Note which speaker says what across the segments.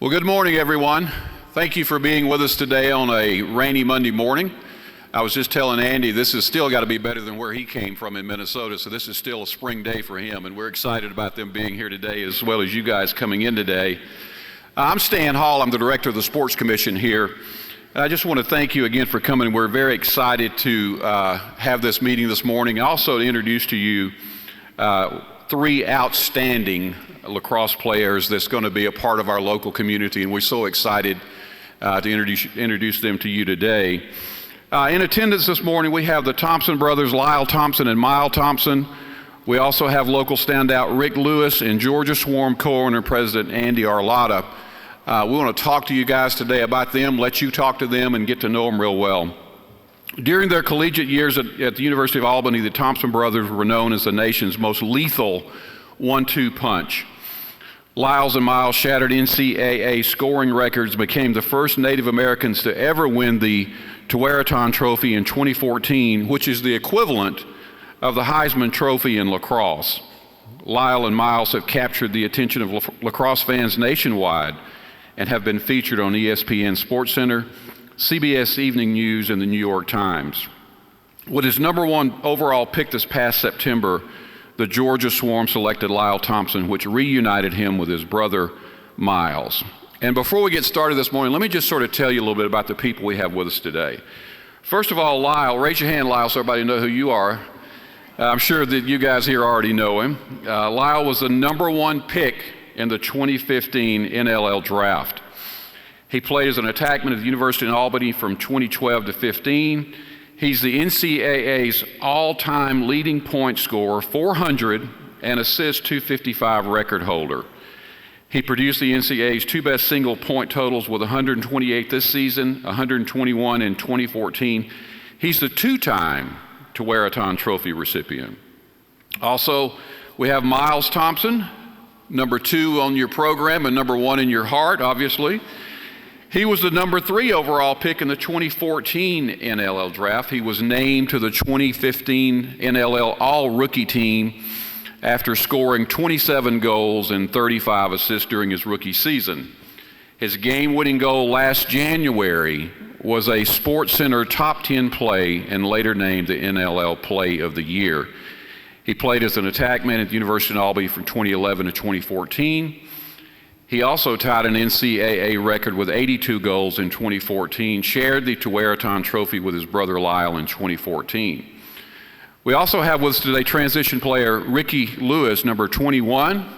Speaker 1: Well, good morning, everyone. Thank you for being with us today on a rainy Monday morning. I was just telling Andy this has still got to be better than where he came from in Minnesota, so this is still a spring day for him, and we're excited about them being here today as well as you guys coming in today. I'm Stan Hall. I'm the director of the Sports Commission here. I just want to thank you again for coming. We're very excited to have this meeting this morning. Also to introduce to you three outstanding lacrosse players that's going to be a part of our local community, and we're so excited to introduce them to you today. In attendance this morning, we have the Thompson brothers, Lyle Thompson and Myle Thompson. We also have local standout Rick Lewis and Georgia Swarm co-owner and president Andy Arlotta. We want to talk to you guys today about them, let you talk to them and get to know them real well. During their collegiate years at the University of Albany, the Thompson brothers were known as the nation's most lethal 1-2 punch. Lyles and Miles shattered NCAA scoring records, became the first Native Americans to ever win the Tewaaraton Trophy in 2014, which is the equivalent of the Heisman Trophy in lacrosse. Lyle and Miles have captured the attention of lacrosse fans nationwide and have been featured on ESPN SportsCenter, CBS Evening News, and the New York Times. With his number one overall pick this past September, the Georgia Swarm selected Lyle Thompson, which reunited him with his brother, Miles. And before we get started this morning, let me just sort of tell you a little bit about the people we have with us today. First of all, Lyle, raise your hand, Lyle, so everybody knows who you are. I'm sure that you guys here already know him. Lyle was the number one pick in the 2015 NLL draft. He played as an attackman at the University of Albany from 2012 to 15. He's the NCAA's all-time leading point scorer, 400, and assist 255 record holder. He produced the NCAA's two best single point totals with 128 this season, 121 in 2014. He's the two-time Tewaaraton Trophy recipient. Also, we have Miles Thompson, number 2 on your program and number 1 in your heart, obviously. He was the number 3 overall pick in the 2014 NLL draft. He was named to the 2015 NLL All-Rookie team after scoring 27 goals and 35 assists during his rookie season. His game-winning goal last January was a SportsCenter top 10 play and later named the NLL Play of the Year. He played as an attackman at the University of Albany from 2011 to 2014. He also tied an NCAA record with 82 goals in 2014, shared the Tewaaraton Trophy with his brother Lyle in 2014. We also have with us today transition player Ricky Lewis, number 21.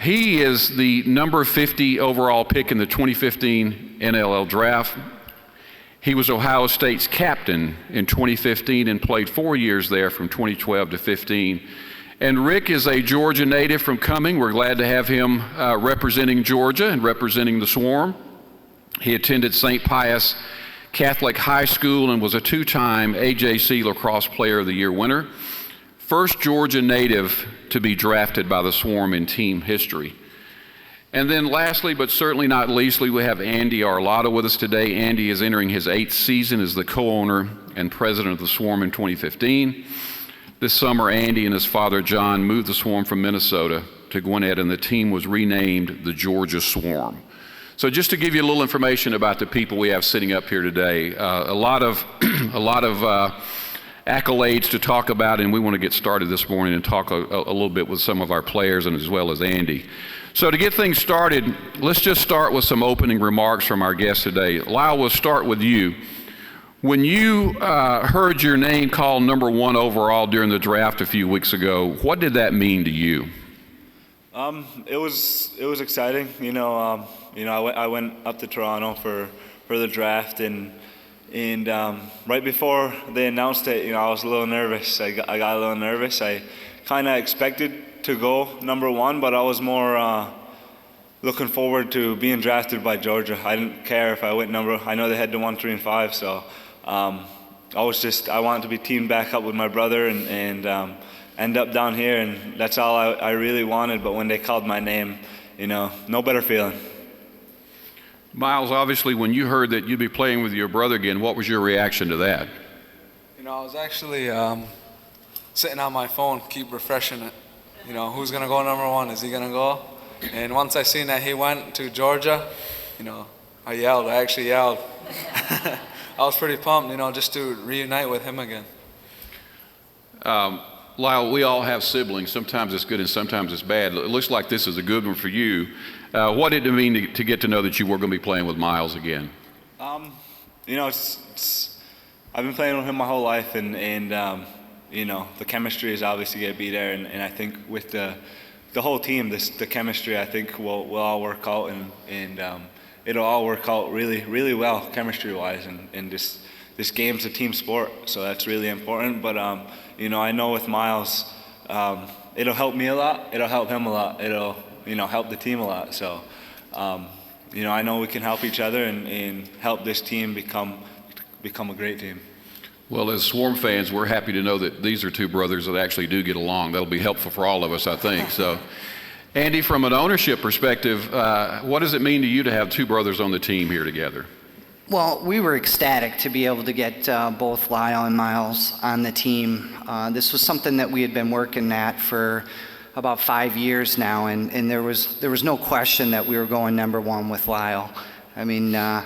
Speaker 1: He is the number 50 overall pick in the 2015 NLL draft. He was Ohio State's captain in 2015 and played 4 years there from 2012 to 15. And Rick is a Georgia native from Cumming. We're glad to have him representing Georgia and representing the Swarm. He attended St. Pius Catholic High School and was a 2-time AJC Lacrosse Player of the Year winner. First Georgia native to be drafted by the Swarm in team history. And then lastly, but certainly not leastly, we have Andy Arlotta with us today. Andy is entering his 8th season as the co-owner and president of the Swarm in 2015. This summer, Andy and his father, John, moved the Swarm from Minnesota to Gwinnett, and the team was renamed the Georgia Swarm. So just to give you a little information about the people we have sitting up here today, a lot of accolades to talk about, and we want to get started this morning and talk a little bit with some of our players and as well as Andy. So to get things started, let's just start with some opening remarks from our guests today. Lyle, we'll start with you. When you heard your name called number 1 overall during the draft a few weeks ago, what did that mean to you?
Speaker 2: It was exciting. I went up to Toronto for the draft, and right before they announced it, I was a little nervous. I got a little nervous. I kind of expected to go number 1, but I was more looking forward to being drafted by Georgia. I didn't care if I went I know they had the 1, 3, and 5, so I wanted to be teamed back up with my brother and end up down here, and that's all I really wanted. But when they called my name, no better feeling.
Speaker 1: Miles, obviously when you heard that you'd be playing with your brother again, what was your reaction to that?
Speaker 3: I was actually sitting on my phone, keep refreshing it. Who's gonna go number 1? Is he gonna go? And once I seen that he went to Georgia, I yelled. I actually yelled. I was pretty pumped, just to reunite with him again.
Speaker 1: Lyle, we all have siblings. Sometimes it's good and sometimes it's bad. It looks like this is a good one for you. What did it mean to get to know that you were going to be playing with Miles again?
Speaker 2: I've been playing with him my whole life, and the chemistry is obviously going to be there, and I think with the whole team, the chemistry, I think will all work out, and it'll all work out really, really well chemistry-wise, and this game's a team sport, so that's really important. But I know with Miles, it'll help me a lot, it'll help him a lot, it'll help the team a lot. So I know we can help each other and help this team become a great team.
Speaker 1: Well, as Swarm fans, we're happy to know that these are two brothers that actually do get along. That'll be helpful for all of us, I think. So, Andy, from an ownership perspective, what does it mean to you to have two brothers on the team here together?
Speaker 4: Well, we were ecstatic to be able to get both Lyle and Miles on the team. This was something that we had been working at for about 5 years now, and there was no question that we were going number one with Lyle. I mean, I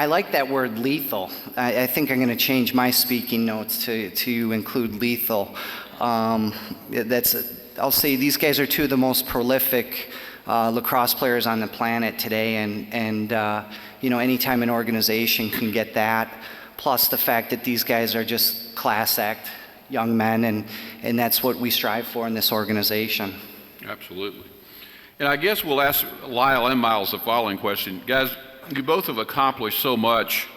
Speaker 4: like that word lethal. I think I'm going to change my speaking notes to include lethal. I'll say these guys are two of the most prolific lacrosse players on the planet today, and anytime an organization can get that, plus the fact that these guys are just class act young men, and that's what we strive for in this organization.
Speaker 1: Absolutely. And I guess we'll ask Lyle and Miles the following question. Guys, you both have accomplished so much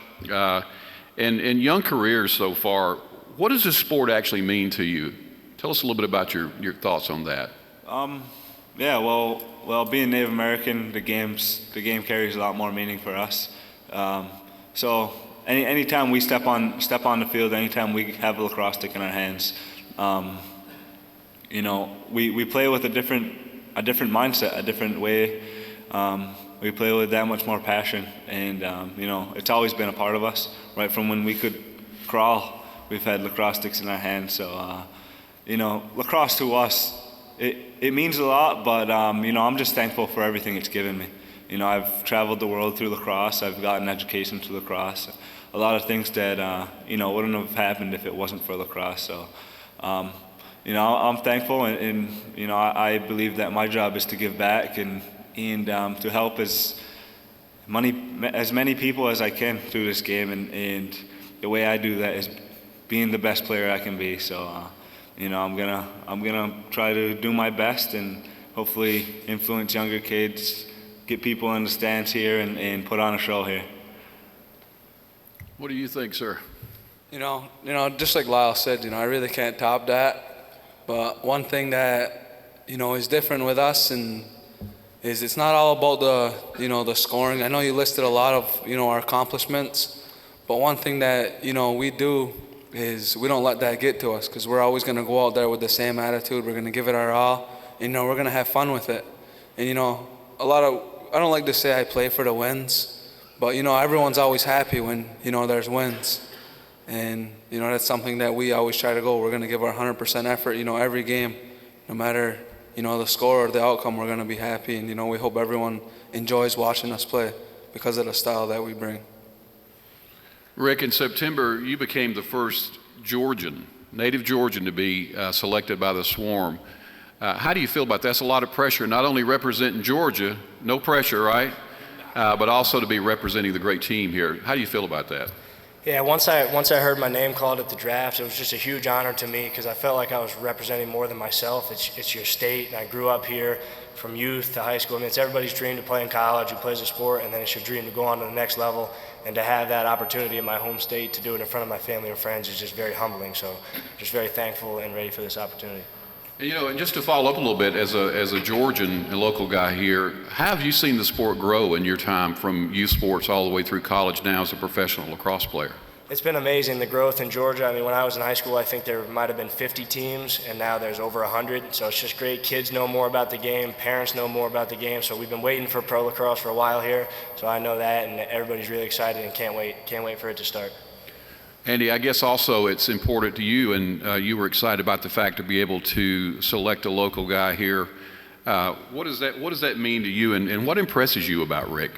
Speaker 1: in young careers so far. What does this sport actually mean to you? Tell us a little bit about your thoughts on that.
Speaker 2: Well, being Native American, the game carries a lot more meaning for us. So anytime we step on the field, anytime we have a lacrosse stick in our hands, we play with a different mindset, a different way. We play with that much more passion, and it's always been a part of us. Right from when we could crawl, we've had lacrosse sticks in our hands. So lacrosse to us, it means a lot, but I'm just thankful for everything it's given me. I've traveled the world through lacrosse. I've gotten education through lacrosse. A lot of things that wouldn't have happened if it wasn't for lacrosse. So I'm thankful, and I believe that my job is to give back and to help as many people as I can through this game, and the way I do that is being the best player I can be. So I'm gonna try to do my best and hopefully influence younger kids, get people in the stands here, and put on a show here.
Speaker 1: What do you think, sir?
Speaker 3: Just like Lyle said, I really can't top that. But one thing that is different with us is it's not all about the scoring. I know you listed a lot of our accomplishments, but one thing that we do is we don't let that get to us, because we're always going to go out there with the same attitude. We're going to give it our all, and we're going to have fun with it. And I don't like to say I play for the wins, but everyone's always happy when there's wins, and that's something that we always try to go. We're going to give our 100% effort every game, no matter the score or the outcome. We're going to be happy, and we hope everyone enjoys watching us play because of the style that we bring.
Speaker 1: Rick, in September, you became the first native Georgian to be selected by the Swarm. How do you feel about that? That's a lot of pressure, not only representing Georgia, no pressure, right? But also to be representing the great team here. How do you feel about that?
Speaker 5: Yeah, once I heard my name called at the draft, it was just a huge honor to me, because I felt like I was representing more than myself. It's your state, and I grew up here from youth to high school. I mean, it's everybody's dream to play in college, who plays a sport, and then it's your dream to go on to the next level. And to have that opportunity in my home state to do it in front of my family and friends is just very humbling. So just very thankful and ready for this opportunity.
Speaker 1: And just to follow up a little bit, as a Georgian and local guy here, how have you seen the sport grow in your time from youth sports all the way through college now as a professional lacrosse player?
Speaker 5: It's been amazing, the growth in Georgia. I mean, when I was in high school, I think there might have been 50 teams, and now there's over 100. So it's just great. Kids know more about the game. Parents know more about the game. So we've been waiting for pro lacrosse for a while here. So I know that, and everybody's really excited and can't wait for it to start.
Speaker 1: Andy, I guess also it's important to you, and you were excited about the fact to be able to select a local guy here. What does that mean to you, and what impresses you about Rick?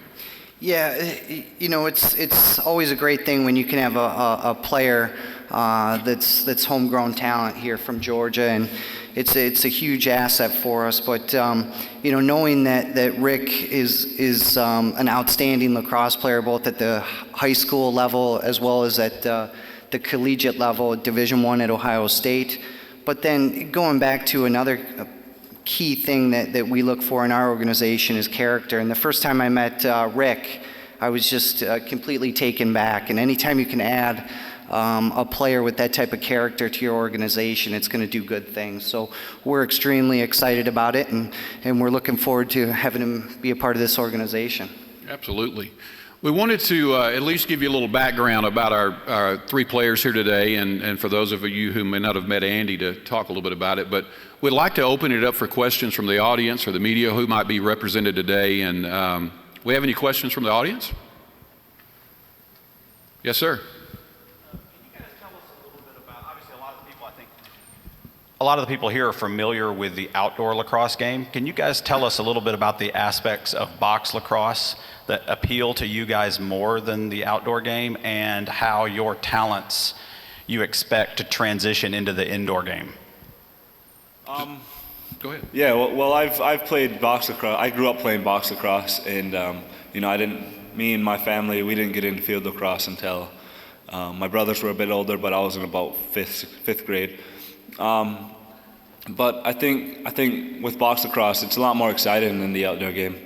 Speaker 4: Yeah, it's always a great thing when you can have a player that's homegrown talent here from Georgia, and it's a huge asset for us. But knowing that Rick is an outstanding lacrosse player, both at the high school level as well as at the collegiate level, Division I at Ohio State. But then going back to another key thing that we look for in our organization is character. And the first time I met Rick, I was just completely taken back. And anytime you can add a player with that type of character to your organization, it's going to do good things. So we're extremely excited about it, and we're looking forward to having him be a part of this organization.
Speaker 1: Absolutely. We wanted to at least give you a little background about our three players here today, and for those of you who may not have met Andy, to talk a little bit about it. But we'd like to open it up for questions from the audience or the media who might be represented today. And we have any questions from the audience? Yes, sir.
Speaker 6: Can you guys tell us a little bit about, obviously a lot of the people here are familiar with the outdoor lacrosse game. Can you guys tell us a little bit about the aspects of box lacrosse that appeal to you guys more than the outdoor game, and how your talents you expect to transition into the indoor game?
Speaker 1: Go ahead.
Speaker 2: Yeah, well, I've played box lacrosse. I grew up playing box lacrosse, and me and my family, we didn't get into field lacrosse until my brothers were a bit older, but I was in about fifth grade. But I think with box lacrosse, it's a lot more exciting than the outdoor game.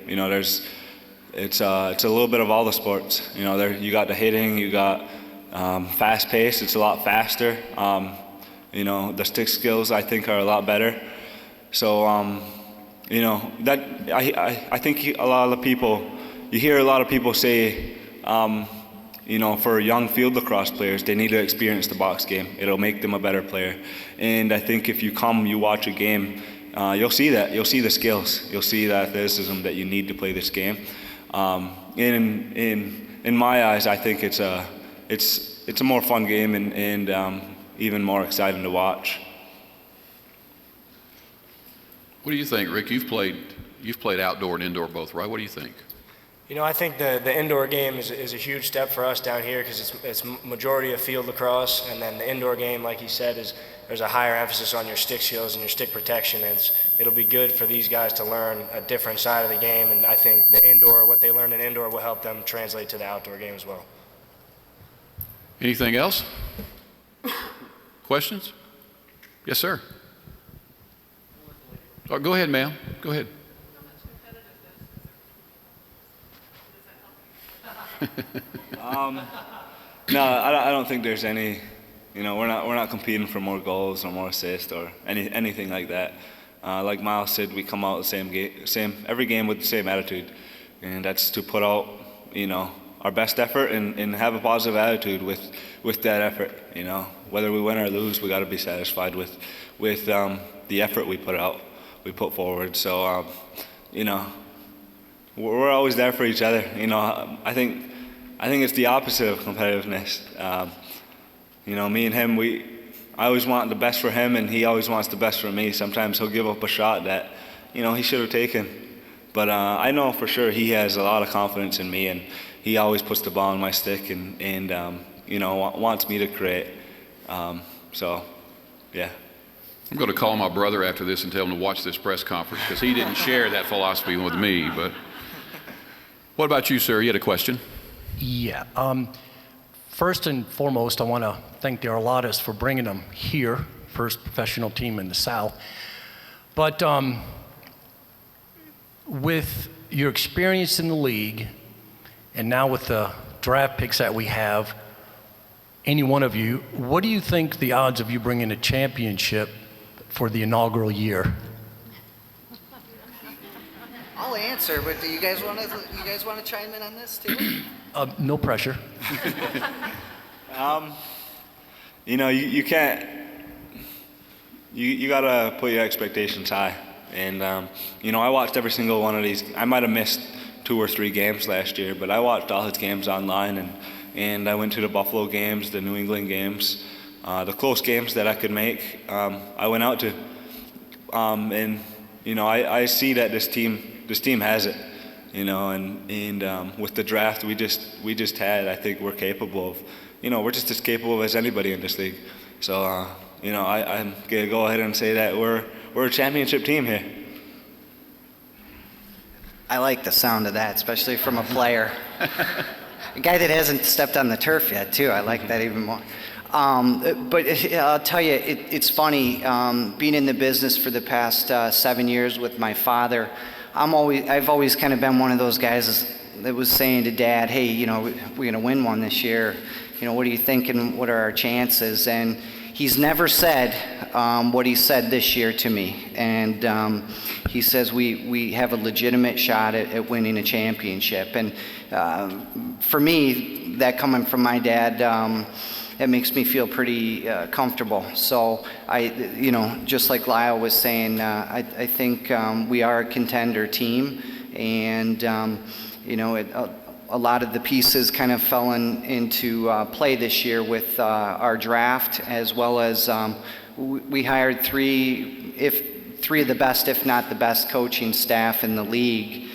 Speaker 2: It's a little bit of all the sports. You got the hitting, you got fast pace. It's a lot faster. The stick skills I think are a lot better. So that I think a lot of people, you hear a lot of people say, for young field lacrosse players, they need to experience the box game. It'll make them a better player. And I think if you watch a game, you'll see that. You'll see the skills. You'll see the athleticism that you need to play this game. In my eyes, I think it's a more fun game and even more exciting to watch.
Speaker 1: What do you think, Rick? You've played outdoor and indoor both, right? What do you think?
Speaker 5: I think the indoor game is a huge step for us down here, because it's majority of field lacrosse, and then the indoor game, like he said, there's a higher emphasis on your stick skills and your stick protection. And it'll be good for these guys to learn a different side of the game, and I think what they learn in indoor will help them translate to the outdoor game as well.
Speaker 1: Anything else? Questions? Yes, sir. Oh, go ahead, ma'am. Go ahead.
Speaker 2: No, I don't think there's any. We're not competing for more goals or more assists or anything like that. Like Miles said, we come out the every game with the same attitude, and that's to put out our best effort and have a positive attitude with that effort. Whether we win or lose, we got to be satisfied with the effort we put forward. So we're always there for each other. I think it's the opposite of competitiveness. Me and him, I always want the best for him, and he always wants the best for me. Sometimes he'll give up a shot that he should have taken, but I know for sure he has a lot of confidence in me, and he always puts the ball on my stick and wants me to create. So, yeah.
Speaker 1: I'm going to call my brother after this and tell him to watch this press conference, because he didn't share that philosophy with me. But what about you, sir? You had a question?
Speaker 7: Yeah. First and foremost, I want to thank the Arladas for bringing them here, first professional team in the South. But with your experience in the league, and now with the draft picks that we have, any one of you, what do you think the odds of you bringing a championship for the inaugural year?
Speaker 4: I'll answer, but do you guys want to chime in on this too?
Speaker 7: No pressure.
Speaker 2: You can't. You gotta put your expectations high, and I watched every single one of these. I might have missed 2 or 3 games last year, but I watched all his games online, and I went to the Buffalo games, the New England games, the close games that I could make. I went out to, and I see that this team has it, and with the draft we just had, I think we're capable of, we're just as capable as anybody in this league. So, I'm gonna go ahead and say that we're a championship team here.
Speaker 4: I like the sound of that, especially from a player. A guy that hasn't stepped on the turf yet, too. I like that even more. But I'll tell you, it's funny, being in the business for the past 7 years with my father, I've always kind of been one of those guys that was saying to Dad, hey, we're going to win one this year. What are you thinking? What are our chances? And he's never said what he said this year to me. And he says we have a legitimate shot at winning a championship. And for me, that coming from my dad, that makes me feel pretty comfortable. So just like Lyle was saying, I think we are a contender team, and a lot of the pieces kind of fell into play this year with our draft, as well as we hired three of the best, if not the best, coaching staff in the league.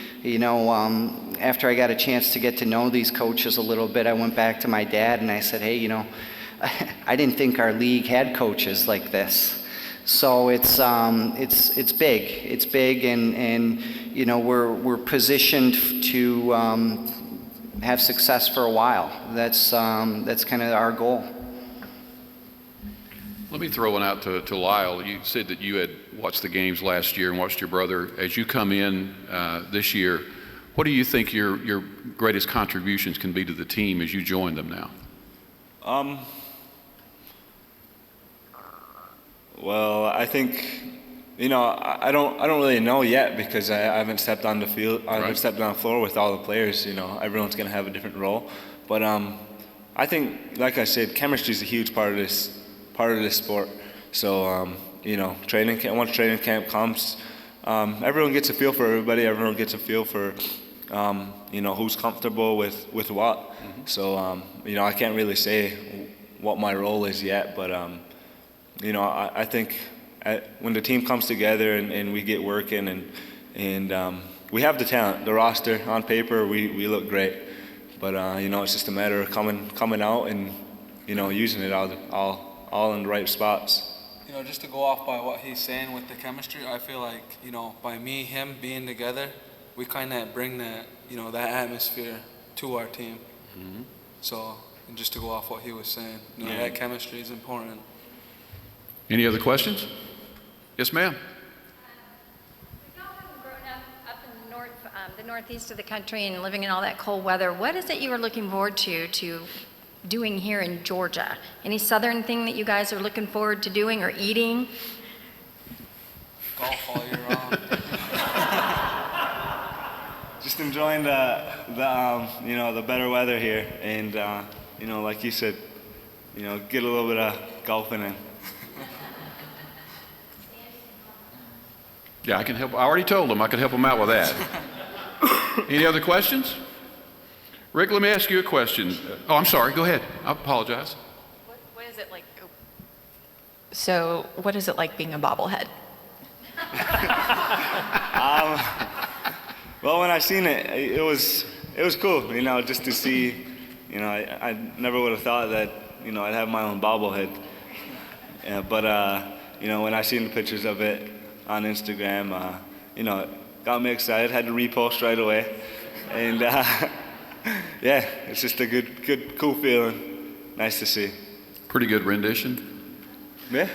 Speaker 4: After I got a chance to get to know these coaches a little bit, I went back to my dad and I said, hey, I didn't think our league had coaches like this. So it's big. It's big, and we're positioned to have success for a while. That's kind of our goal.
Speaker 1: Let me throw one out to Lyle. You said that you had watched the games last year and watched your brother. As you come in this year, what do you think your greatest contributions can be to the team as you join them now?
Speaker 2: Well, I think, I don't really know yet, because I haven't stepped on the field. I haven't stepped on the floor with all the players. Everyone's going to have a different role. But I think, like I said, chemistry is a huge part of this sport. So training camp, once training camp comes, everyone gets a feel for everybody. Everyone gets a feel for who's comfortable with what. Mm-hmm. So I can't really say what my role is yet, but I think when the team comes together and we get working and we have the talent, the roster on paper, we look great. But it's just a matter of coming out and using it all in the right spots.
Speaker 3: Just to go off by what he's saying with the chemistry, I feel like by him being together, we kind of bring that that atmosphere to our team. Mm-hmm. So, and just to go off what he was saying, that chemistry is important.
Speaker 1: Any other questions? Yes, ma'am.
Speaker 8: With y'all having grown up in the northeast of the country and living in all that cold weather, what is it you are looking forward to doing here in Georgia? Any southern thing that you guys are looking forward to doing or eating?
Speaker 3: Golf all year round.
Speaker 2: Just enjoying the better weather here, and like you said, get a little bit of golfing in.
Speaker 1: Yeah, I can help. I already told him I could help him out with that. Any other questions? Rick, let me ask you a question. Oh, I'm sorry. Go ahead. I apologize.
Speaker 8: What is it like? So, what is it like being a bobblehead?
Speaker 2: Well, when I seen it, it was cool. Just to see. I never would have thought that I'd have my own bobblehead. But when I seen the pictures of it on Instagram, it got me excited. Had to repost right away, and yeah, it's just a good, cool feeling. Nice to see.
Speaker 1: Pretty good rendition.
Speaker 2: Yeah.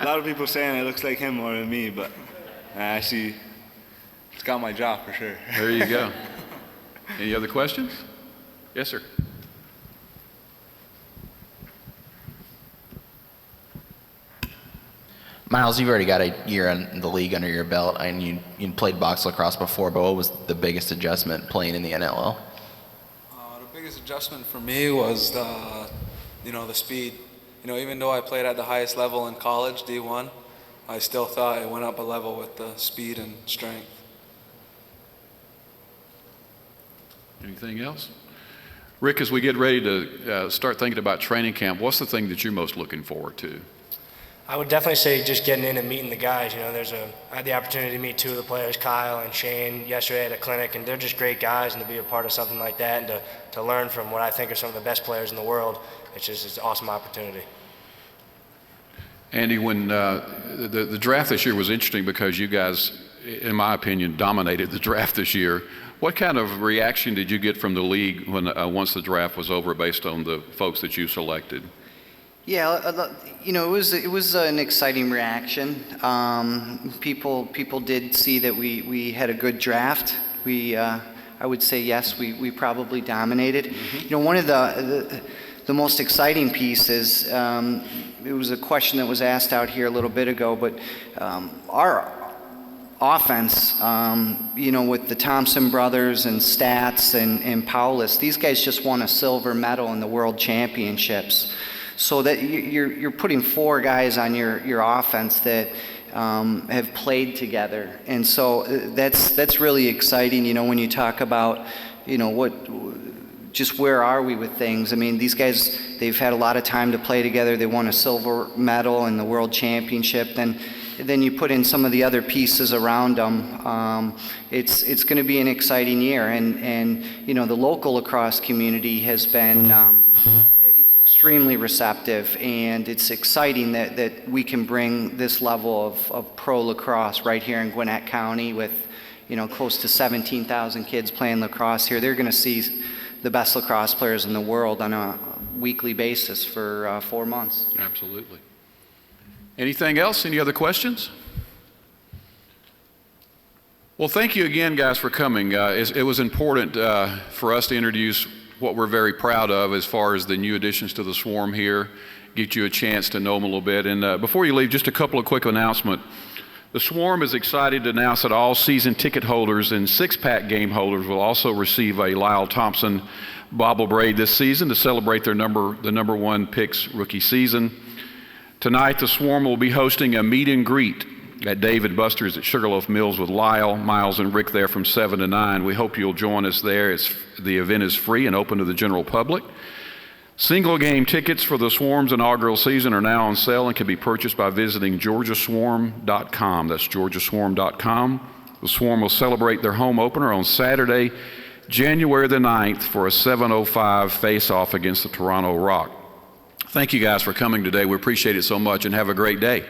Speaker 2: A lot of people saying it looks like him more than me, but I see it's got my job for sure.
Speaker 1: There you go. Any other questions? Yes, sir.
Speaker 9: Miles, you've already got a year in the league under your belt, and you played box lacrosse before, but what was the biggest adjustment playing in the NLL?
Speaker 3: The biggest adjustment for me was the speed. Even though I played at the highest level in college, D1, I still thought it went up a level with the speed and strength.
Speaker 1: Anything else? Rick, as we get ready to start thinking about training camp, what's the thing that you're most looking forward to?
Speaker 5: I would definitely say just getting in and meeting the guys. You know, I had the opportunity to meet 2 of the players, Kyle and Shane, yesterday at a clinic, and they're just great guys, and to be a part of something like that and to learn from what I think are some of the best players in the world, it's an awesome opportunity.
Speaker 1: Andy, when the draft this year was interesting because you guys, in my opinion, dominated the draft this year. What kind of reaction did you get from the league when once the draft was over based on the folks that you selected?
Speaker 4: Yeah, you know, it was an exciting reaction. People did see that we had a good draft. I would say yes, we probably dominated. Mm-hmm. You know, one of the most exciting pieces, it was a question that was asked out here a little bit ago, but our offense, you know, with the Thompson brothers and Stats and Paulus, these guys just won a silver medal in the World Championships. So that you're putting 4 guys on your offense that have played together, and so that's really exciting. You know, when you talk about, you know, just where are we with things? I mean, these guys, they've had a lot of time to play together. They won a silver medal in the World Championship. Then you put in some of the other pieces around them. It's going to be an exciting year, and you know, the local lacrosse community has been extremely receptive, and it's exciting that we can bring this level of pro lacrosse right here in Gwinnett County with, you know, close to 17,000 kids playing lacrosse here. They're going to see the best lacrosse players in the world on a weekly basis for 4 months.
Speaker 1: Absolutely. Anything else? Any other questions? Well, thank you again, guys, for coming. It was important for us to introduce what we're very proud of as far as the new additions to the Swarm here, get you a chance to know them a little bit. And before you leave, just a couple of quick announcements. The Swarm is excited to announce that all season ticket holders and 6-pack game holders will also receive a Lyle Thompson bobble braid this season to celebrate the number 1 pick's rookie season. Tonight, the Swarm will be hosting a meet and greet at Dave and Buster's at Sugarloaf Mills with Lyle, Miles, and Rick there from 7 to 9. We hope you'll join us there. The event is free and open to the general public. Single game tickets for the Swarm's inaugural season are now on sale and can be purchased by visiting georgiaswarm.com. That's georgiaswarm.com. The Swarm will celebrate their home opener on Saturday, January the 9th for a 7:05 face-off against the Toronto Rock. Thank you guys for coming today. We appreciate it so much, and have a great day.